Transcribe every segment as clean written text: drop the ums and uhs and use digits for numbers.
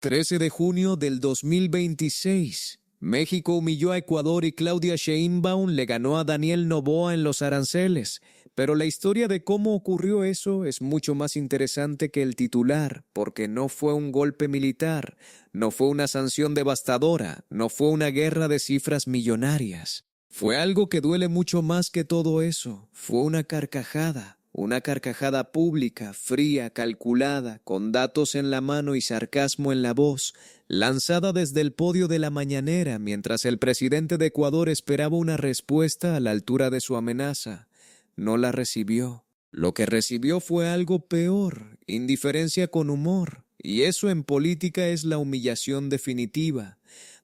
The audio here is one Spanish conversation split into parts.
13 de junio del 2026. México humilló a Ecuador y Claudia Sheinbaum le ganó a Daniel Noboa en los aranceles. Pero la historia de cómo ocurrió eso es mucho más interesante que el titular, porque no fue un golpe militar, no fue una sanción devastadora, no fue una guerra de cifras millonarias. Fue algo que duele mucho más que todo eso. Fue una carcajada pública, fría, calculada, con datos en la mano y sarcasmo en la voz, lanzada desde el podio de la mañanera mientras el presidente de Ecuador esperaba una respuesta a la altura de su amenaza. No la recibió. Lo que recibió fue algo peor, indiferencia con humor, y eso en política es la humillación definitiva.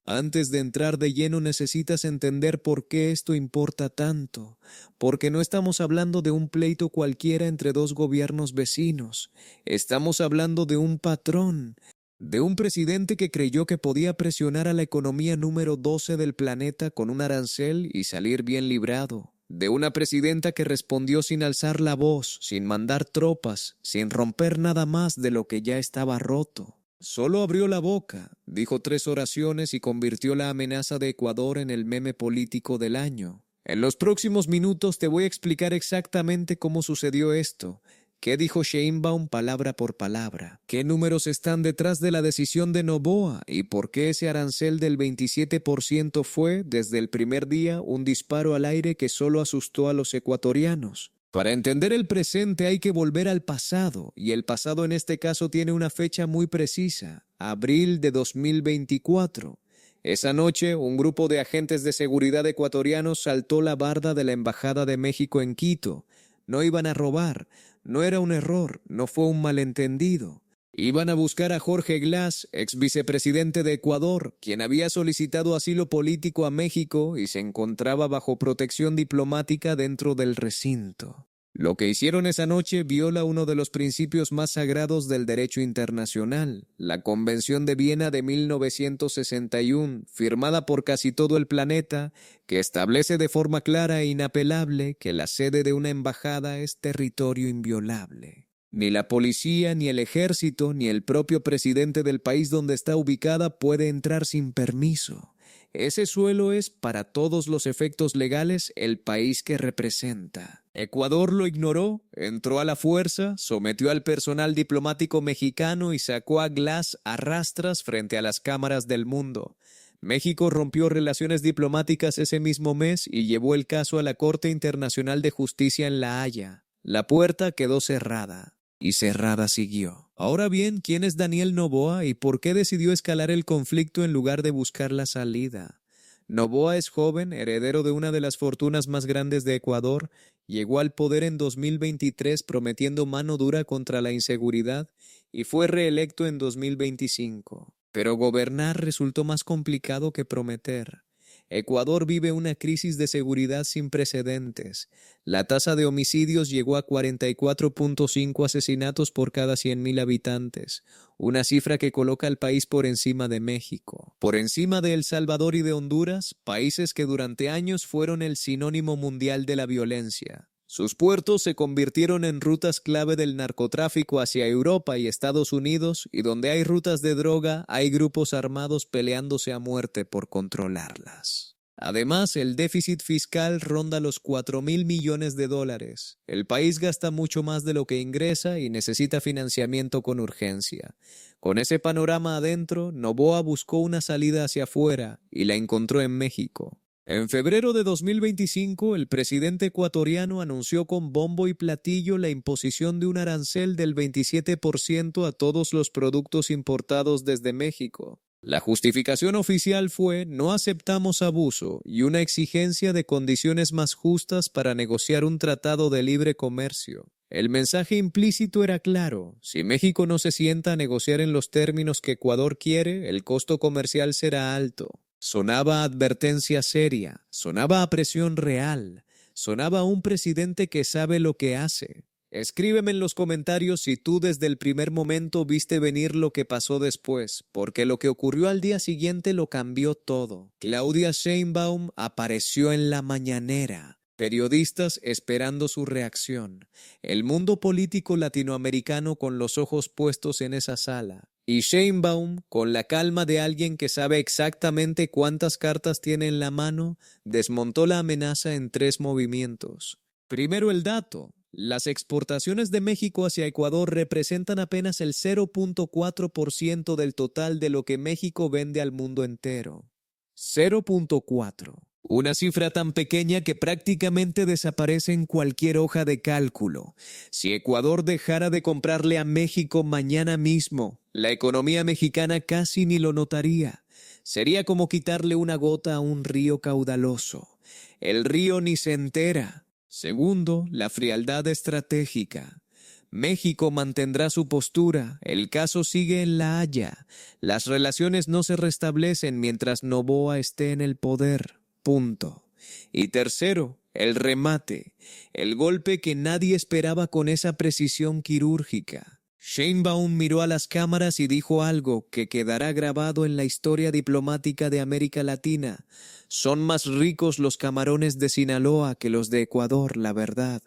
Antes de entrar de lleno necesitas entender por qué esto importa tanto, porque no estamos hablando de un pleito cualquiera entre dos gobiernos vecinos, estamos hablando de un patrón, de un presidente que creyó que podía presionar a la economía número 12 del planeta con un arancel y salir bien librado. De una presidenta que respondió sin alzar la voz, sin mandar tropas, sin romper nada más de lo que ya estaba roto. Solo abrió la boca, dijo 3 oraciones y convirtió la amenaza de Ecuador en el meme político del año. En los próximos minutos te voy a explicar exactamente cómo sucedió esto. ¿Qué dijo Sheinbaum palabra por palabra? ¿Qué números están detrás de la decisión de Noboa? ¿Y por qué ese arancel del 27% fue, desde el primer día, un disparo al aire que solo asustó a los ecuatorianos? Para entender el presente hay que volver al pasado, y el pasado en este caso tiene una fecha muy precisa, abril de 2024. Esa noche, un grupo de agentes de seguridad ecuatorianos saltó la barda de la Embajada de México en Quito. No iban a robar, no era un error, no fue un malentendido. Iban a buscar a Jorge Glass, ex vicepresidente de Ecuador, quien había solicitado asilo político a México y se encontraba bajo protección diplomática dentro del recinto. Lo que hicieron esa noche viola uno de los principios más sagrados del derecho internacional, la Convención de Viena de 1961, firmada por casi todo el planeta, que establece de forma clara e inapelable que la sede de una embajada es territorio inviolable. Ni la policía, ni el ejército, ni el propio presidente del país donde está ubicada puede entrar sin permiso. Ese suelo es, para todos los efectos legales, el país que representa. Ecuador lo ignoró, entró a la fuerza, sometió al personal diplomático mexicano y sacó a Glass a rastras frente a las cámaras del mundo. México rompió relaciones diplomáticas ese mismo mes y llevó el caso a la Corte Internacional de Justicia en La Haya. La puerta quedó cerrada. Y cerrada siguió. Ahora bien, ¿quién es Daniel Noboa y por qué decidió escalar el conflicto en lugar de buscar la salida? Noboa es joven, heredero de una de las fortunas más grandes de Ecuador, llegó al poder en 2023 prometiendo mano dura contra la inseguridad y fue reelecto en 2025. Pero gobernar resultó más complicado que prometer. Ecuador vive una crisis de seguridad sin precedentes. La tasa de homicidios llegó a 44.5 asesinatos por cada 100.000 habitantes, una cifra que coloca al país por encima de México, por encima de El Salvador y de Honduras, países que durante años fueron el sinónimo mundial de la violencia. Sus puertos se convirtieron en rutas clave del narcotráfico hacia Europa y Estados Unidos, y donde hay rutas de droga, hay grupos armados peleándose a muerte por controlarlas. Además, el déficit fiscal ronda los 4.000 millones de dólares. El país gasta mucho más de lo que ingresa y necesita financiamiento con urgencia. Con ese panorama adentro, Noboa buscó una salida hacia afuera y la encontró en México. En febrero de 2025, el presidente ecuatoriano anunció con bombo y platillo la imposición de un arancel del 27% a todos los productos importados desde México. La justificación oficial fue "no aceptamos abuso" y una exigencia de condiciones más justas para negociar un tratado de libre comercio. El mensaje implícito era claro: si México no se sienta a negociar en los términos que Ecuador quiere, el costo comercial será alto. Sonaba a advertencia seria, sonaba a presión real, sonaba a un presidente que sabe lo que hace. Escríbeme en los comentarios si tú desde el primer momento viste venir lo que pasó después, porque lo que ocurrió al día siguiente lo cambió todo. Claudia Sheinbaum apareció en la mañanera. Periodistas esperando su reacción. El mundo político latinoamericano con los ojos puestos en esa sala. Y Sheinbaum, con la calma de alguien que sabe exactamente cuántas cartas tiene en la mano, desmontó la amenaza en 3 movimientos. Primero el dato. Las exportaciones de México hacia Ecuador representan apenas el 0.4% del total de lo que México vende al mundo entero. 0.4. Una cifra tan pequeña que prácticamente desaparece en cualquier hoja de cálculo. Si Ecuador dejara de comprarle a México mañana mismo, la economía mexicana casi ni lo notaría. Sería como quitarle una gota a un río caudaloso. El río ni se entera. Segundo, la frialdad estratégica. México mantendrá su postura, el caso sigue en La Haya. Las relaciones no se restablecen mientras Noboa esté en el poder. Punto. Y tercero, el remate, el golpe que nadie esperaba con esa precisión quirúrgica. Sheinbaum miró a las cámaras y dijo algo que quedará grabado en la historia diplomática de América Latina. Son más ricos los camarones de Sinaloa que los de Ecuador, la verdad.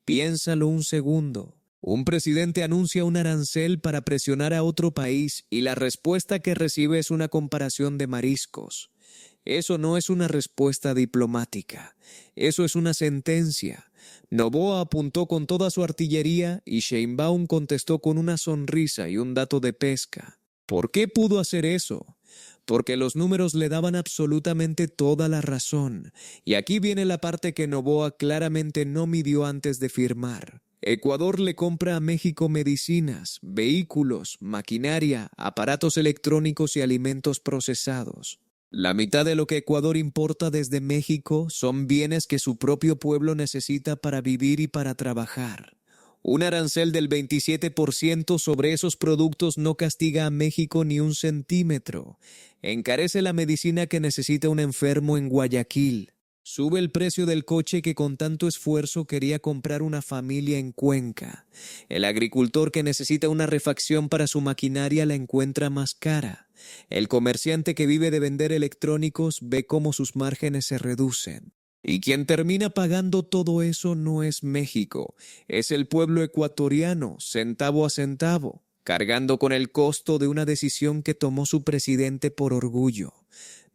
Piénsalo un segundo. Un presidente anuncia un arancel para presionar a otro país y la respuesta que recibe es una comparación de mariscos. Eso no es una respuesta diplomática, eso es una sentencia. Noboa apuntó con toda su artillería y Sheinbaum contestó con una sonrisa y un dato de pesca. ¿Por qué pudo hacer eso? Porque los números le daban absolutamente toda la razón. Y aquí viene la parte que Noboa claramente no midió antes de firmar. Ecuador le compra a México medicinas, vehículos, maquinaria, aparatos electrónicos y alimentos procesados. La mitad de lo que Ecuador importa desde México son bienes que su propio pueblo necesita para vivir y para trabajar. Un arancel del 27% sobre esos productos no castiga a México ni un centímetro. Encarece la medicina que necesita un enfermo en Guayaquil. Sube el precio del coche que con tanto esfuerzo quería comprar una familia en Cuenca. El agricultor que necesita una refacción para su maquinaria la encuentra más cara. El comerciante que vive de vender electrónicos ve cómo sus márgenes se reducen. Y quien termina pagando todo eso no es México, es el pueblo ecuatoriano, centavo a centavo, cargando con el costo de una decisión que tomó su presidente por orgullo.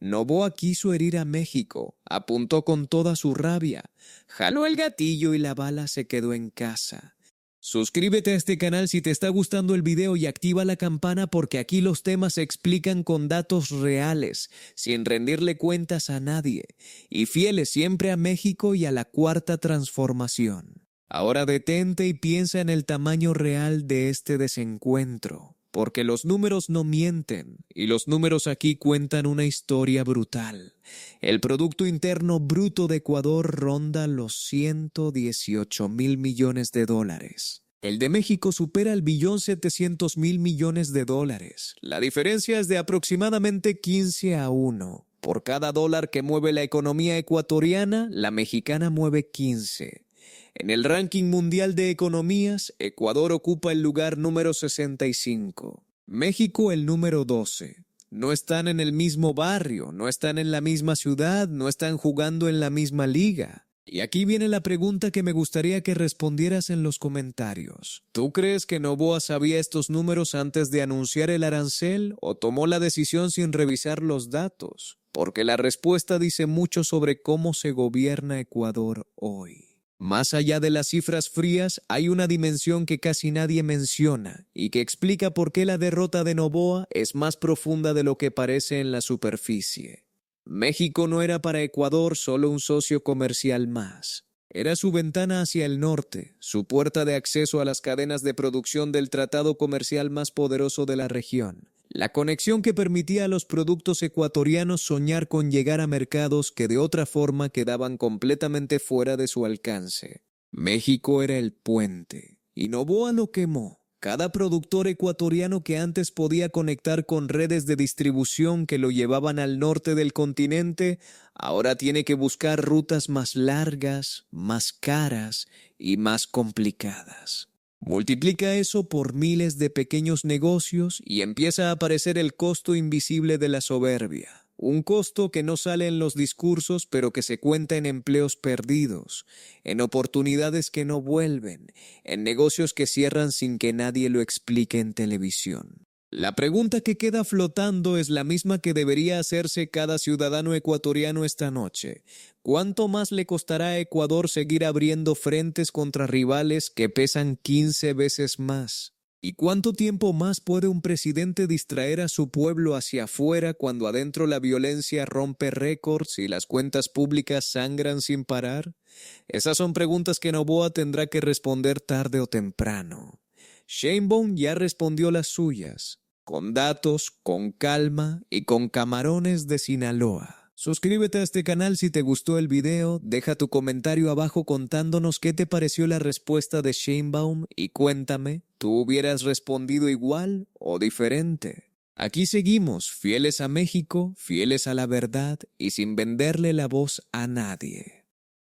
Noboa quiso herir a México, apuntó con toda su rabia, jaló el gatillo y la bala se quedó en casa. Suscríbete a este canal si te está gustando el video y activa la campana porque aquí los temas se explican con datos reales, sin rendirle cuentas a nadie, y fieles siempre a México y a la Cuarta Transformación. Ahora detente y piensa en el tamaño real de este desencuentro, porque los números no mienten, y los números aquí cuentan una historia brutal. El Producto Interno Bruto de Ecuador ronda los 118,000 millones de dólares. El de México supera el 1.700.000 millones de dólares. La diferencia es de aproximadamente 15-1. Por cada dólar que mueve la economía ecuatoriana, la mexicana mueve 15. En el ranking mundial de economías, Ecuador ocupa el lugar número 65. México el número 12. No están en el mismo barrio, no están en la misma ciudad, no están jugando en la misma liga. Y aquí viene la pregunta que me gustaría que respondieras en los comentarios. ¿Tú crees que Noboa sabía estos números antes de anunciar el arancel o tomó la decisión sin revisar los datos? Porque la respuesta dice mucho sobre cómo se gobierna Ecuador hoy. Más allá de las cifras frías, hay una dimensión que casi nadie menciona y que explica por qué la derrota de Noboa es más profunda de lo que parece en la superficie. México no era para Ecuador solo un socio comercial más. Era su ventana hacia el norte, su puerta de acceso a las cadenas de producción del tratado comercial más poderoso de la región. La conexión que permitía a los productos ecuatorianos soñar con llegar a mercados que de otra forma quedaban completamente fuera de su alcance. México era el puente, y Noboa lo quemó. Cada productor ecuatoriano que antes podía conectar con redes de distribución que lo llevaban al norte del continente, ahora tiene que buscar rutas más largas, más caras y más complicadas. Multiplica eso por miles de pequeños negocios y empieza a aparecer el costo invisible de la soberbia. Un costo que no sale en los discursos, pero que se cuenta en empleos perdidos, en oportunidades que no vuelven, en negocios que cierran sin que nadie lo explique en televisión. La pregunta que queda flotando es la misma que debería hacerse cada ciudadano ecuatoriano esta noche. ¿Cuánto más le costará a Ecuador seguir abriendo frentes contra rivales que pesan 15 veces más? ¿Y cuánto tiempo más puede un presidente distraer a su pueblo hacia afuera cuando adentro la violencia rompe récords y las cuentas públicas sangran sin parar? Esas son preguntas que Noboa tendrá que responder tarde o temprano. Sheinbaum ya respondió las suyas, con datos, con calma y con camarones de Sinaloa. Suscríbete a este canal si te gustó el video, deja tu comentario abajo contándonos qué te pareció la respuesta de Sheinbaum y cuéntame, ¿tú hubieras respondido igual o diferente? Aquí seguimos, fieles a México, fieles a la verdad y sin venderle la voz a nadie.